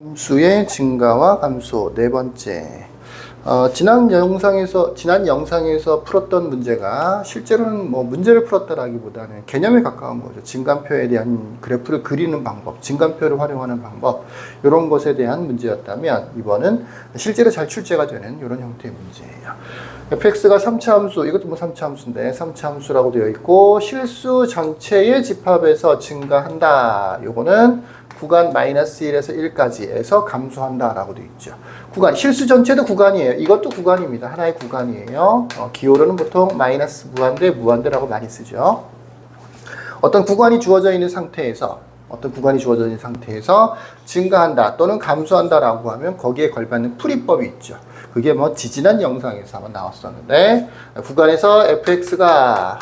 함수의 증가와 감소 네 번째. 지난 영상에서 풀었던 문제가 실제로는 뭐 문제를 풀었다라기보다는 개념에 가까운 거죠. 증감표에 대한 그래프를 그리는 방법, 증감표를 활용하는 방법, 이런 것에 대한 문제였다면 이번은 실제로 잘 출제가 되는 이런 형태의 문제예요. fx가 3차 함수, 이것도 뭐 3차 함수인데 3차 함수라고 되어 있고 실수 전체의 집합에서 증가한다. 요거는 구간 -1에서 1까지에서 감소한다 라고 되어 있죠. 구간, 실수 전체도 구간이에요. 이것도 구간입니다. 하나의 구간이에요. 기호로는 보통 마이너스 무한대, 무한대라고 많이 쓰죠. 어떤 구간이 주어져 있는 상태에서 증가한다 또는 감소한다 라고 하면 거기에 걸맞는 풀이법이 있죠. 그게 뭐 지지난 영상에서 한번 나왔었는데, 구간에서 fx가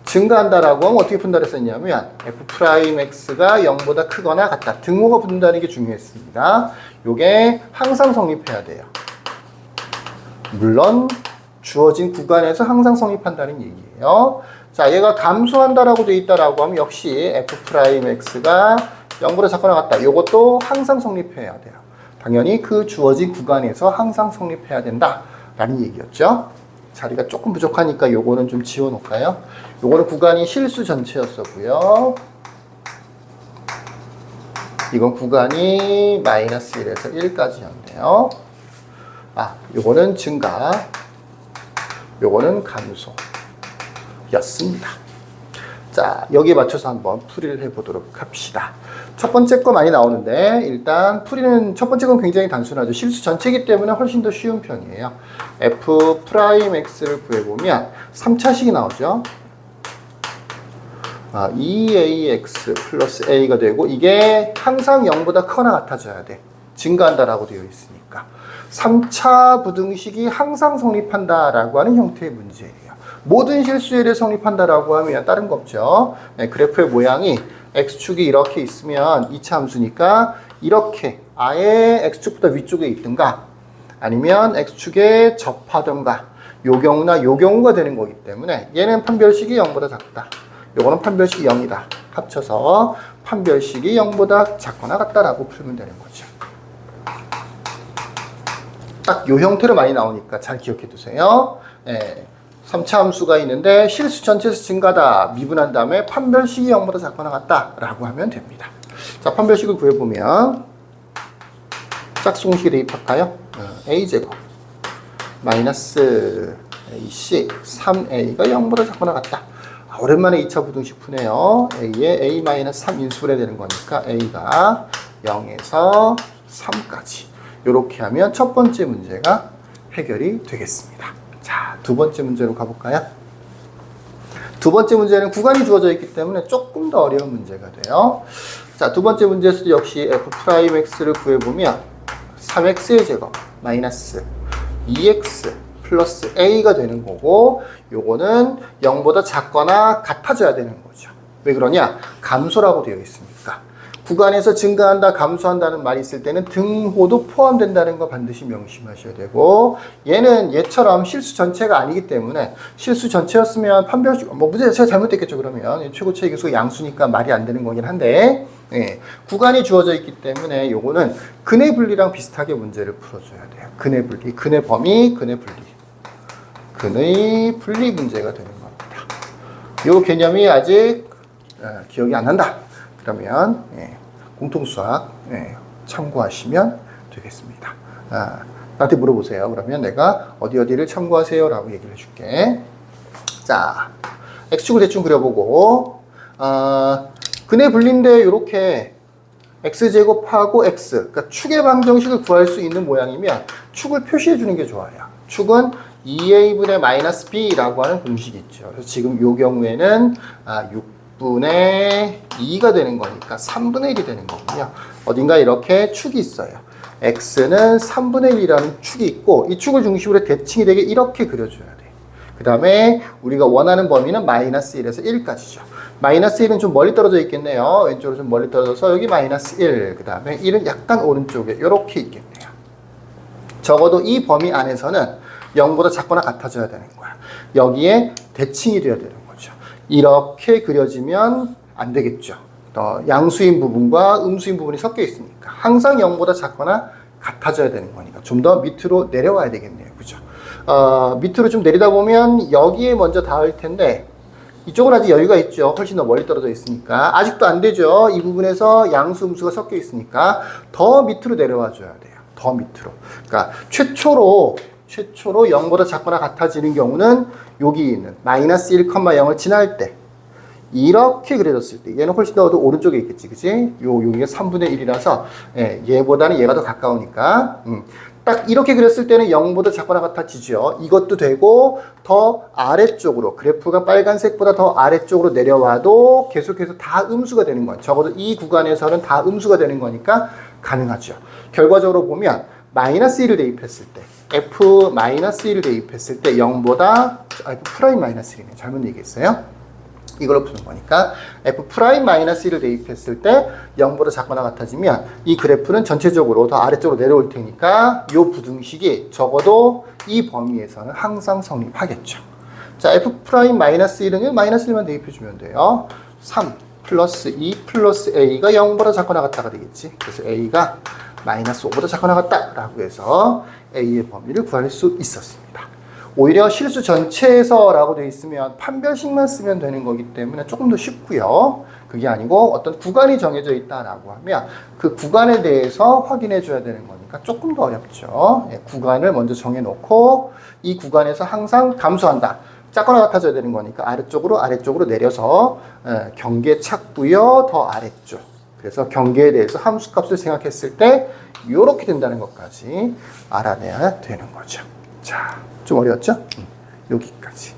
증가한다라고 하면 어떻게 푼다 그랬었냐면 f'x가 0보다 크거나 같다. 등호가 붙는다는 게 중요했습니다. 요게 항상 성립해야 돼요. 물론 주어진 구간에서 항상 성립한다는 얘기예요. 자, 얘가 감소한다라고 돼 있다라고 하면 역시 f'x가 0보다 작거나 같다. 요것도 항상 성립해야 돼요. 당연히 그 주어진 구간에서 항상 성립해야 된다라는 얘기였죠. 자리가 조금 부족하니까 요거는 좀 지워놓을까요? 요거는 구간이 실수 전체였었고요. 이건 구간이 -1에서 1까지였네요. 요거는 증가, 요거는 감소였습니다. 자, 여기에 맞춰서 한번 풀이를 해보도록 합시다. 첫 번째 거 많이 나오는데 일단 풀이는 첫 번째 건 굉장히 단순하죠. 실수 전체이기 때문에 훨씬 더 쉬운 편이에요. f'x를 구해보면 3차식이 나오죠. 2ax 플러스 a가 되고 이게 항상 0보다 크거나 같아져야 돼. 증가한다라고 되어 있으니까. 3차 부등식이 항상 성립한다라고 하는 형태의 문제예요. 모든 실수에 대해 성립한다라고 하면 다른 거 없죠. 그래프의 모양이 x축이 이렇게 있으면 2차 함수니까 이렇게 아예 x축보다 위쪽에 있든가 아니면 x축에 접하던가 요 경우나 요 경우가 되는 거기 때문에 얘는 판별식이 0보다 작다. 요거는 판별식이 0이다. 합쳐서 판별식이 0보다 작거나 같다라고 풀면 되는 거죠. 딱 요 형태로 많이 나오니까 잘 기억해 두세요. 3차 함수가 있는데 실수 전체에서 증가다. 미분한 다음에 판별식이 0보다 작거나 같다 라고 하면 됩니다. 자, 판별식을 구해보면 짝수공식에 대입할까요? a제곱 마이너스 ac 3a가 0보다 작거나 같다. 오랜만에 2차 부등식 푸네요. a에 a-3 인수분해 되는 거니까 a가 0에서 3까지 이렇게 하면 첫 번째 문제가 해결이 되겠습니다. 자, 두 번째 문제로 가볼까요? 두 번째 문제는 구간이 주어져 있기 때문에 조금 더 어려운 문제가 돼요. 자, 두 번째 문제에서도 역시 f'x를 구해보면 3x의 제곱 마이너스 2x 플러스 a가 되는 거고 요거는 0보다 작거나 같아져야 되는 거죠. 왜 그러냐? 감소라고 되어 있으니까. 구간에서 증가한다, 감소한다는 말이 있을 때는 등호도 포함된다는 거 반드시 명심하셔야 되고 얘는 얘처럼 실수 전체가 아니기 때문에 실수 전체였으면 판별식, 문제 제가 잘못됐겠죠. 그러면 최고차의 계수가 양수니까 말이 안 되는 거긴 한데 구간이 주어져 있기 때문에 요거는 근의 분리랑 비슷하게 문제를 풀어줘야 돼요. 근의 분리, 근의 범위, 근의 분리. 근의 분리 문제가 되는 겁니다. 요 개념이 아직 기억이 안 난다. 그러면 공통수학 참고하시면 되겠습니다. 나한테 물어보세요. 그러면 내가 어디를 참고하세요 라고 얘기를 해줄게. 자, x축을 대충 그려보고 근의 분리인데 이렇게 x제곱하고 x, 그러니까 축의 방정식을 구할 수 있는 모양이면 축을 표시해 주는 게 좋아요. 축은 2a분의 마이너스 b라고 하는 공식이 있죠. 그래서 지금 이 경우에는 6분의 2가 되는 거니까 3분의 1이 되는 거군요. 어딘가 이렇게 축이 있어요. x는 3분의 1이라는 축이 있고 이 축을 중심으로 대칭이 되게 이렇게 그려줘야 돼. 그 다음에 우리가 원하는 범위는 마이너스 1에서 1까지죠. 마이너스 1은 좀 멀리 떨어져 있겠네요. 왼쪽으로 좀 멀리 떨어져서 여기 마이너스 1, 그 다음에 1은 약간 오른쪽에 이렇게 있겠네요. 적어도 이 범위 안에서는 0보다 작거나 같아져야 되는 거야. 여기에 대칭이 되어야 되는 거죠. 이렇게 그려지면 안 되겠죠. 양수인 부분과 음수인 부분이 섞여 있으니까 항상 0보다 작거나 같아져야 되는 거니까 좀 더 밑으로 내려와야 되겠네요. 그죠? 밑으로 좀 내리다 보면 여기에 먼저 닿을 텐데 이쪽은 아직 여유가 있죠. 훨씬 더 멀리 떨어져 있으니까. 아직도 안 되죠. 이 부분에서 양수, 음수가 섞여 있으니까 더 밑으로 내려와 줘야 돼요. 더 밑으로. 그러니까 최초로 0보다 작거나 같아지는 경우는 여기 있는 마이너스 1,0을 지날 때 이렇게 그려졌을 때 얘는 훨씬 더 오른쪽에 있겠지, 그치? 여기가 3분의 1이라서 얘보다는 얘가 더 가까우니까 딱 이렇게 그렸을 때는 0보다 작거나 같아지죠. 이것도 되고 더 아래쪽으로 그래프가 빨간색보다 더 아래쪽으로 내려와도 계속해서 다 음수가 되는 거예요. 적어도 이 구간에서는 다 음수가 되는 거니까 가능하죠. 결과적으로 보면 마이너스 1을 대입했을 때 F-1을 대입했을 때 0보다 F'-1이네. 잘못 얘기했어요. 이걸로 푸는 거니까 F'-1을 대입했을 때 0보다 작거나 같아지면 이 그래프는 전체적으로 더 아래쪽으로 내려올 테니까 이 부등식이 적어도 이 범위에서는 항상 성립하겠죠. 자, F'-1은 마이너스 1만 대입해주면 돼요. 3 플러스 2 플러스 A가 0보다 작거나 같다가 되겠지. 그래서 A가 마이너스 5보다 작거나 같다라고 해서 A의 범위를 구할 수 있었습니다. 오히려 실수 전체에서 라고 되어 있으면 판별식만 쓰면 되는 거기 때문에 조금 더 쉽고요. 그게 아니고 어떤 구간이 정해져 있다라고 하면 그 구간에 대해서 확인해 줘야 되는 거니까 조금 더 어렵죠. 구간을 먼저 정해놓고 이 구간에서 항상 감소한다. 작거나 같아져야 되는 거니까 아래쪽으로 내려서 경계 찾고요. 더 아래쪽. 그래서 경계에 대해서 함수값을 생각했을 때 이렇게 된다는 것까지 알아내야 되는 거죠. 자, 좀 어려웠죠? 여기까지.